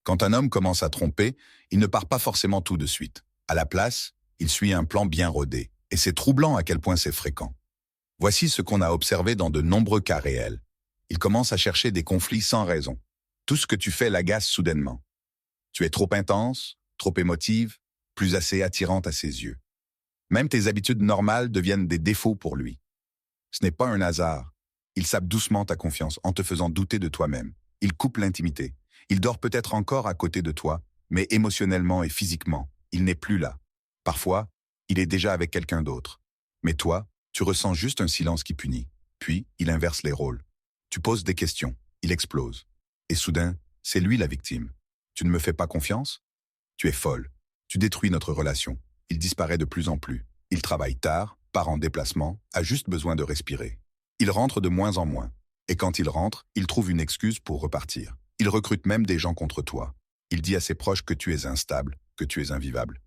Quand un homme commence à tromper, il ne part pas forcément tout de suite. À la place, il suit un plan bien rodé. Et c'est troublant à quel point c'est fréquent. Voici ce qu'on a observé dans de nombreux cas réels. Il commence à chercher des conflits sans raison. Tout ce que tu fais l'agace soudainement. Tu es trop intense, trop émotive, plus assez attirante à ses yeux. Même tes habitudes normales deviennent des défauts pour lui. Ce n'est pas un hasard. Il sape doucement ta confiance en te faisant douter de toi-même. Il coupe l'intimité. Il dort peut-être encore à côté de toi, mais émotionnellement et physiquement, il n'est plus là. Parfois, il est déjà avec quelqu'un d'autre. Mais toi, tu ressens juste un silence qui punit. Puis, il inverse les rôles. Tu poses des questions. Il explose. Et soudain, c'est lui la victime. Tu ne me fais pas confiance? Tu es folle. Tu détruis notre relation. Il disparaît de plus en plus. Il travaille tard, part en déplacement, a juste besoin de respirer. Il rentre de moins en moins. Et quand il rentre, il trouve une excuse pour repartir. Il recrute même des gens contre toi. Il dit à ses proches que tu es instable, que tu es invivable.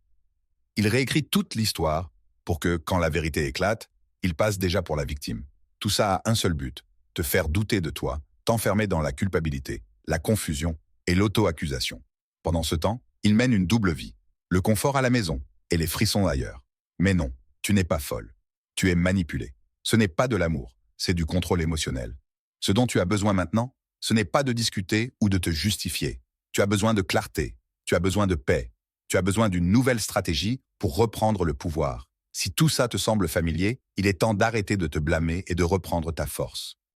Il réécrit toute l'histoire pour que, quand la vérité éclate, il passe déjà pour la victime. Tout ça a un seul but, te faire douter de toi, t'enfermer dans la culpabilité, la confusion et l'auto-accusation. Pendant ce temps, il mène une double vie, le confort à la maison et les frissons ailleurs. Mais non, tu n'es pas folle. Tu es manipulée. Ce n'est pas de l'amour, c'est du contrôle émotionnel. Ce dont tu as besoin maintenant, ce n'est pas de discuter ou de te justifier. Tu as besoin de clarté, tu as besoin de paix, tu as besoin d'une nouvelle stratégie pour reprendre le pouvoir. Si tout ça te semble familier, il est temps d'arrêter de te blâmer et de reprendre ta force.